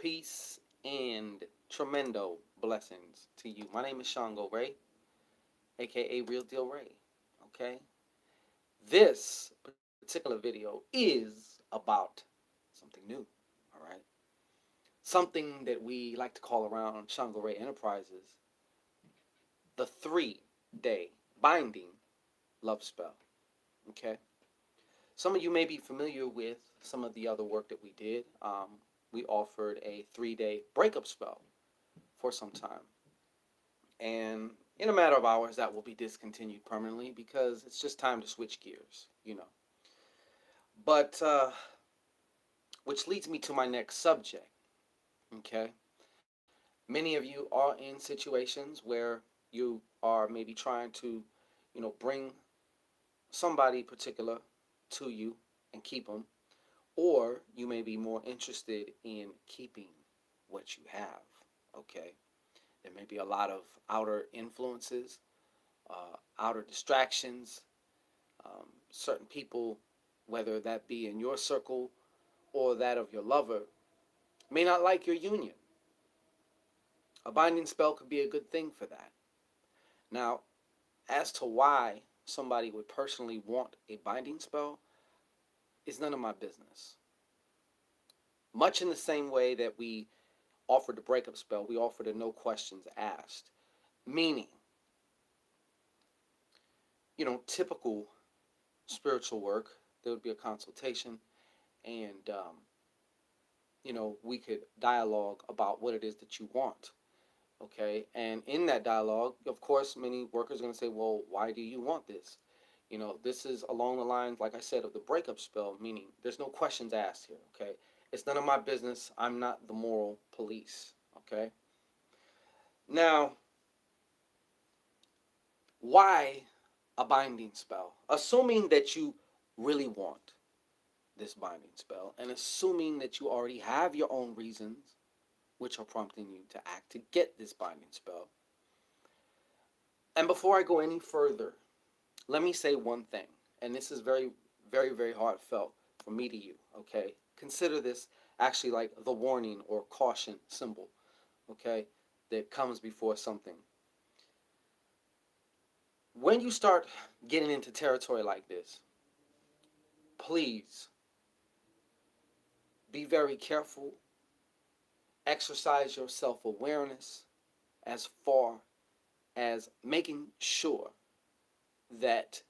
Peace and tremendo blessings to you. My name is ShanGO Ray, aka Real Deal Ray. Okay? This particular video is about something new. All right? Something that we like to call around ShanGO Ray Enterprises the 3-day binding love spell. Okay? Some of you may be familiar with some of the other work that we did. We offered a 3-day breakup spell for some time. And in a matter of hours, that will be discontinued permanently because it's just time to switch gears. But which leads me to my next subject. Okay, many of you are in situations where you are maybe trying to, bring somebody particular to you and keep them, or you may be more interested in keeping what you have. Okay, there may be a lot of outer influences, outer distractions, certain people, whether that be in your circle or that of your lover, may not like your union. A binding spell could be a good thing for that. Now, as to why somebody would personally want a binding spell is none of my business. Much in the same way that we offered the breakup spell, we offered a no questions asked. Meaning, typical spiritual work, there would be a consultation and we could dialogue about what it is that you want. Okay, and in that dialogue, of course, many workers are going to say, well, why do you want this? This is along the lines, like I said, of the breakup spell, meaning there's no questions asked here. Okay, it's none of my business. I'm not the moral police. Okay, now, why a binding spell? Assuming that you really want this binding spell, and assuming that you already have your own reasons which are prompting you to act to get this binding spell. And before I go any further, let me say one thing, and this is very, very, very heartfelt from me to you, okay? Consider this actually like the warning or caution symbol, okay, that comes before something. When you start getting into territory like this, please be very careful, exercise your self awareness as far as making sure that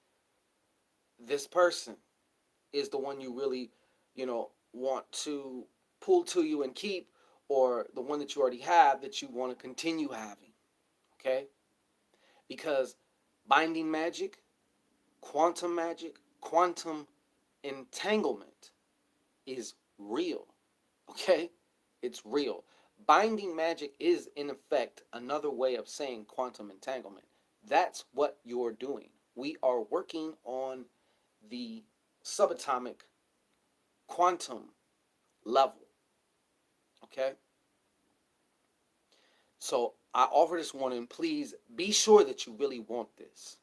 this person is the one you really, want to pull to you and keep, or the one that you already have that you want to continue having. Okay? Because binding magic, quantum entanglement is real. Okay? It's real. Binding magic is, in effect, another way of saying quantum entanglement. That's what you're doing. We are working on the subatomic quantum level. Okay? So I offer this warning. Please be sure that you really want this.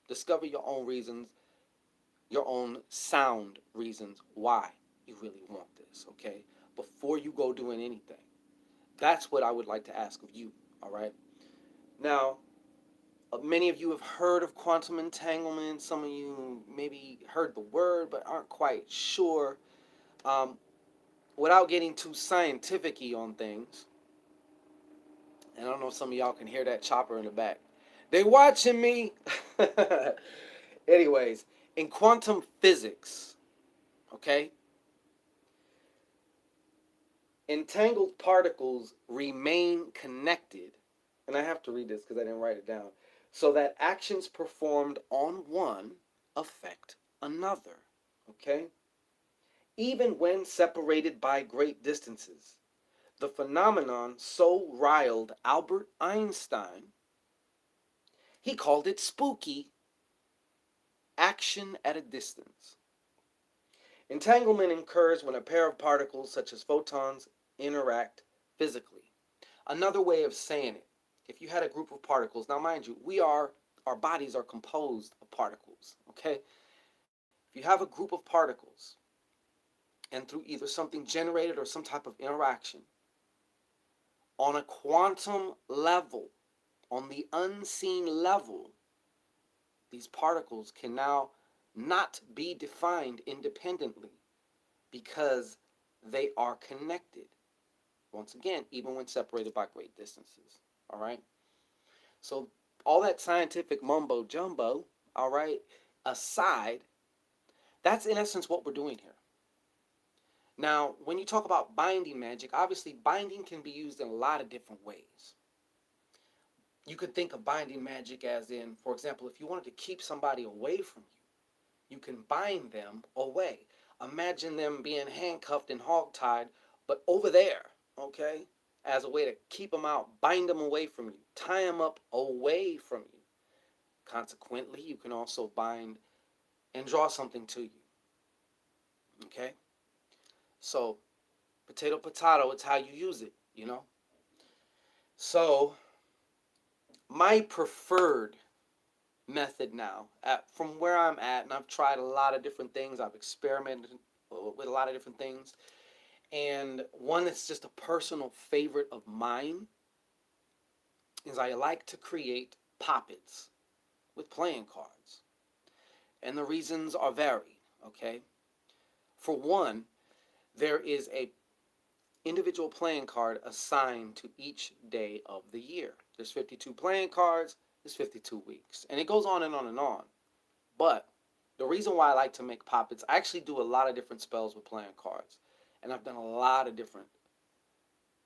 Discover your own reasons, your own sound reasons why you really want this. Okay? Before you go doing anything. That's what I would like to ask of you. All right? Now, many of you have heard of quantum entanglement. Some of you maybe heard the word but aren't quite sure. Um, Without getting too scientific on things, and I don't know if some of y'all can hear that chopper in the back. They watching me. Anyways, in quantum physics, okay, entangled particles remain connected, and I have to read this because I didn't write it down, so that actions performed on one affect another, okay? Even when separated by great distances. The phenomenon so riled Albert Einstein, he called it spooky action at a distance. Entanglement occurs when a pair of particles, such as photons, interact physically. Another way of saying it, if you had a group of particles, now mind you, our bodies are composed of particles, okay? If you have a group of particles, and through either something generated or some type of interaction, On a quantum level, on the unseen level, these particles can now not be defined independently because they are connected. Once again, even when separated by great distances. All right? So, all that scientific mumbo jumbo, all right, aside, that's in essence what we're doing here. Now, when you talk about binding magic, obviously binding can be used in a lot of different ways. You could think of binding magic as in, for example, if you wanted to keep somebody away from you, you can bind them away. Imagine them being handcuffed and hogtied, but over there, okay, as a way to keep them out, bind them away from you, tie them up away from you. Consequently, you can also bind and draw something to you, okay? So, potato, it's how you use it, you know? So, my preferred method now, from where I'm at, and I've tried a lot of different things, I've experimented with a lot of different things, and one that's just a personal favorite of mine is I like to create poppets with playing cards. And the reasons are varied, okay? For one, there is a individual playing card assigned to each day of the year. There's 52 playing cards, there's 52 weeks. And it goes on and on and on. But the reason why I like to make poppets, I actually do a lot of different spells with playing cards. And I've done a lot of different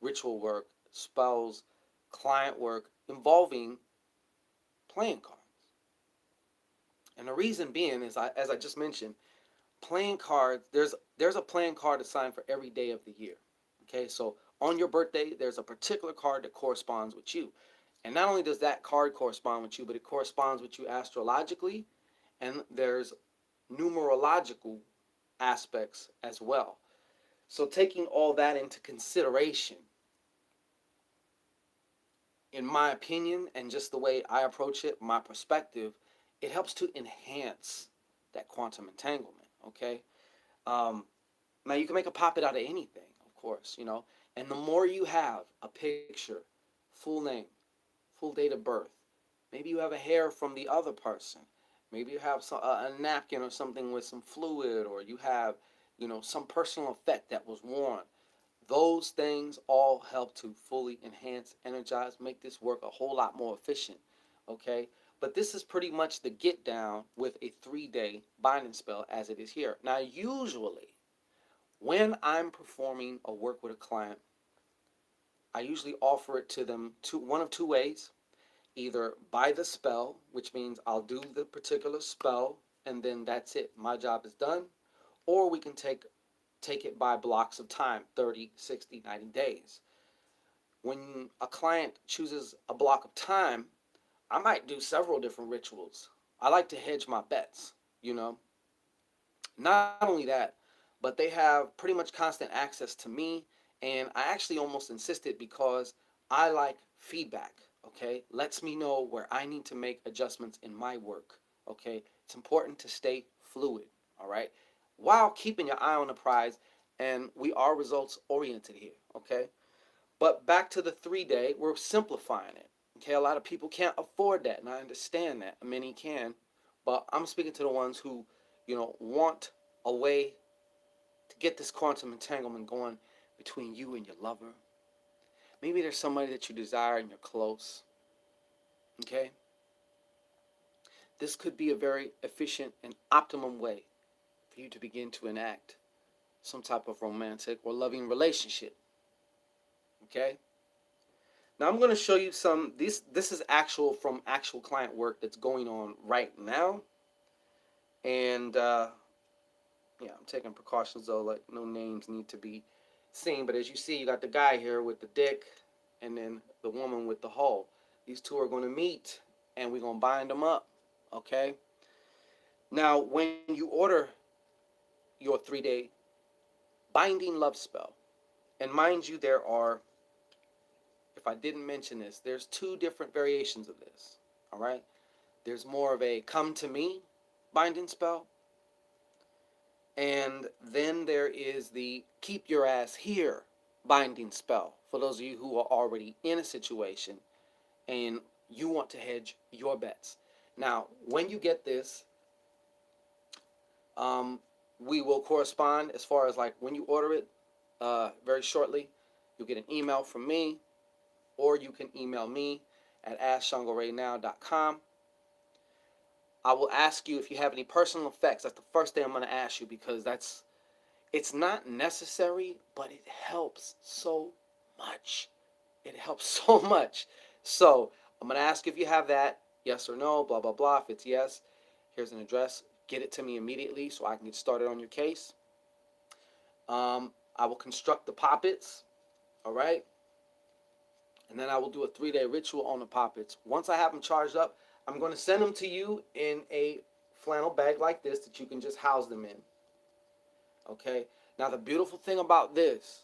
ritual work, spells, client work involving playing cards. And the reason being is, as I just mentioned, playing cards, there's a playing card assigned for every day of the year. Okay, so on your birthday, there's a particular card that corresponds with you. And not only does that card correspond with you, but it corresponds with you astrologically, and there's numerological aspects as well. So taking all that into consideration, in my opinion, and just the way I approach it, my perspective, it helps to enhance that quantum entanglement. Okay, um, now you can make a poppet out of anything, of course, you know. And the more you have a picture, full name, full date of birth, maybe you have a hair from the other person, maybe you have a napkin or something with some fluid, or you have, you know, some personal effect that was worn. Those things all help to fully enhance, energize, make this work a whole lot more efficient. Okay? But this is pretty much the get down with a 3-day binding spell as it is here. Now, usually, when I'm performing a work with a client, I usually offer it to them one of two ways. Either by the spell, which means I'll do the particular spell and then that's it. My job is done. Or we can take it by blocks of time, 30, 60, 90 days. When a client chooses a block of time, I might do several different rituals. I like to hedge my bets, you know. Not only that, but they have pretty much constant access to me, and I actually almost insisted because I like feedback, okay? Lets me know where I need to make adjustments in my work, okay? It's important to stay fluid, all right? While keeping your eye on the prize, and we are results oriented here, okay? But back to the 3-day, we're simplifying it. Okay, a lot of people can't afford that, and I understand that. Many can, but I'm speaking to the ones who, you know, want a way to get this quantum entanglement going between you and your lover. Maybe there's somebody that you desire and you're close. Okay, this could be a very efficient and optimum way for you to begin to enact some type of romantic or loving relationship. Okay. Now I'm going to show you some. This is actual from actual client work that's going on right now, and yeah, I'm taking precautions though, like no names need to be seen. But as you see, you got the guy here with the dick, and then the woman with the hole. These two are going to meet, and we're going to bind them up. Okay. Now, when you order your 3-day binding love spell, and mind you, there are, if I didn't mention this, there's 2 different variations of this. All right. There's more of a come to me binding spell. And then there is the keep your ass here binding spell for those of you who are already in a situation and you want to hedge your bets. Now, when you get this, um, we will correspond as far as like when you order it very shortly. You'll get an email from me, or you can email me at askshangoraynow.com. I will ask you if you have any personal effects. That's the first thing I'm going to ask you, because it's not necessary, but it helps so much. It helps so much. So I'm going to ask if you have that, yes or no, blah, blah, blah. If it's yes, here's an address. Get it to me immediately so I can get started on your case. I will construct the poppets, all right? And then I will do a 3-day ritual on the poppets. Once I have them charged up, I'm going to send them to you in a flannel bag like this that you can just house them in, okay? Now, the beautiful thing about this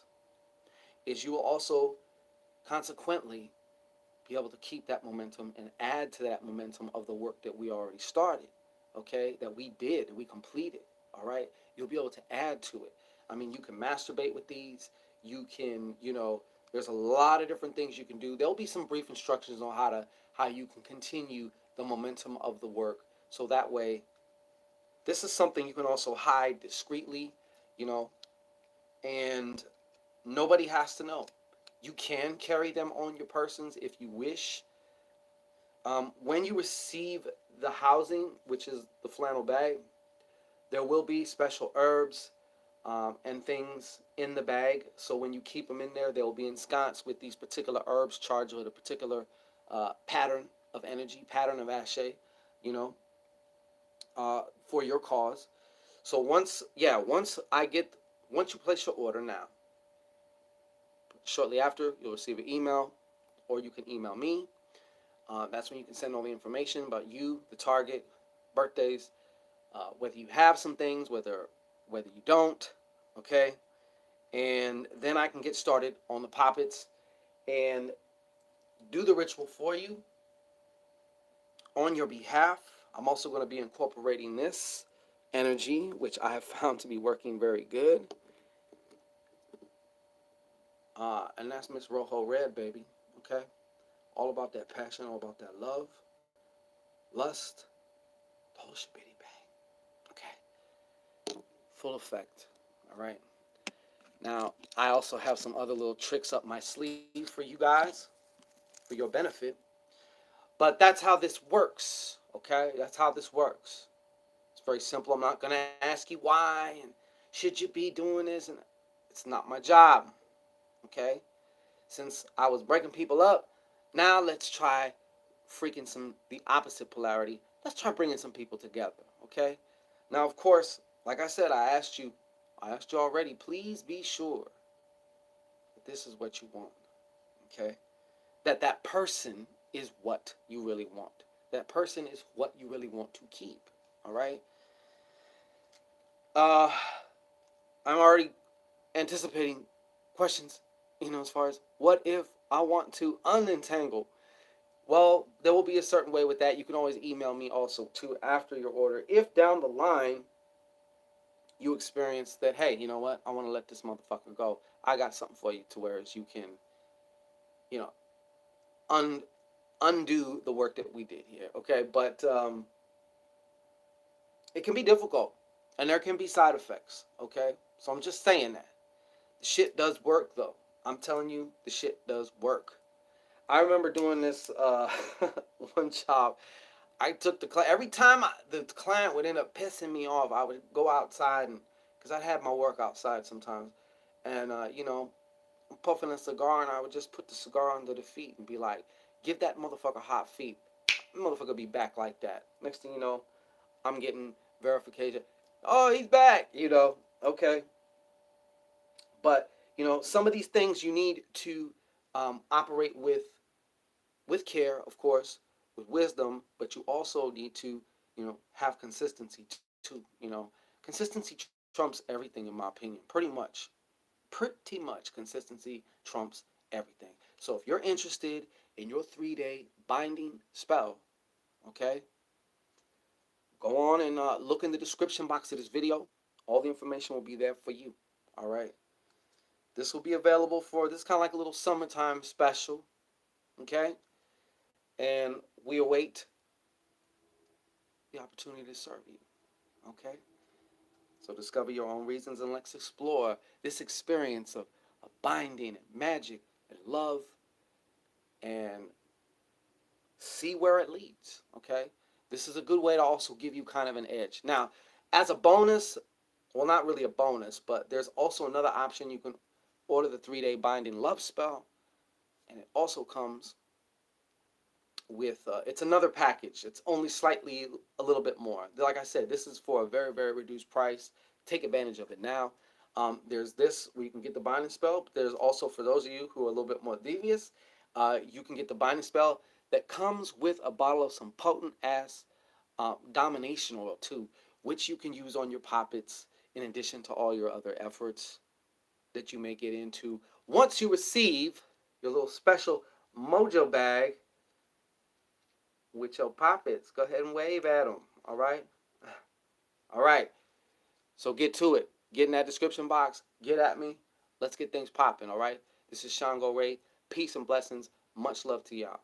is you will also consequently be able to keep that momentum and add to that momentum of the work that we already started, okay, that we did, we completed, all right? You'll be able to add to it. I mean, you can masturbate with these. You can, there's a lot of different things you can do. There'll be some brief instructions on how you can continue the momentum of the work. So that way, this is something you can also hide discreetly, you know, and nobody has to know. You can carry them on your persons if you wish. When you receive the housing, which is the flannel bag, there will be special herbs and things in the bag. So when you keep them in there, they will be ensconced with these particular herbs charged with a particular pattern of energy, pattern of ashe, you know, for your cause. So once you place your order now, shortly after, you'll receive an email, or you can email me. That's when you can send all the information about you, the target, birthdays, whether you have some things, whether you don't, okay? And then I can get started on the poppets and do the ritual for you on your behalf. I'm also going to be incorporating this energy, which I have found to be working very good. And that's Miss Rojo Red, baby, okay? All about that passion, all about that love, lust, the whole shibidi bang, okay? Full effect, all right? Now, I also have some other little tricks up my sleeve for you guys, for your benefit. But that's how this works, okay? That's how this works. It's very simple. I'm not going to ask you why and should you be doing this. And it's not my job, okay? Since I was breaking people up, now let's try freaking the opposite polarity. Let's try bringing some people together, okay? Now, of course, like I said, I asked you already, please be sure that this is what you want, okay? That person is what you really want. That person is what you really want to keep, all right? Uh, I'm already anticipating questions, as far as what if I want to unentangle. Well, there will be a certain way with that. You can always email me also too after your order. If down the line you experience that, hey, you know what? I want to let this motherfucker go. I got something for you to where you can, you know, un- undo the work that we did here. Okay, but it can be difficult, and there can be side effects. Okay, so I'm just saying that the shit does work though. I'm telling you, the shit does work. I remember doing this one job. I took the client every time the client would end up pissing me off. I would go outside and because I'd have my work outside sometimes, and I'm puffing a cigar and I would just put the cigar under the feet and be like, "Give that motherfucker hot feet." The motherfucker be back like that. Next thing you know, I'm getting verification. Oh, he's back. Okay. But some of these things you need to operate with care, of course, with wisdom, but you also need to, have consistency too. Consistency trumps everything in my opinion, pretty much. Pretty much consistency trumps everything. So if you're interested in your 3-day binding spell, okay, go on and look in the description box of this video. All the information will be there for you. All right. This will be available for, this is kind of like a little summertime special, okay? And we await the opportunity to serve you, okay? So discover your own reasons and let's explore this experience of binding and magic and love and see where it leads, okay? This is a good way to also give you kind of an edge. Now, as a bonus, well, not really a bonus, but there's also another option. You can order the 3-day binding love spell, and it also comes with, it's another package. It's only slightly a little bit more. Like I said, this is for a very, very reduced price. Take advantage of it now. There's this where you can get the binding spell. But there's also, for those of you who are a little bit more devious, you can get the binding spell that comes with a bottle of some potent ass domination oil too, which you can use on your poppets in addition to all your other efforts that you may get into. Once you receive your little special mojo bag with your poppets, go ahead and wave at them. All right? All right. So get to it. Get in that description box. Get at me. Let's get things popping. All right? This is ShanGO Ray. Peace and blessings. Much love to y'all.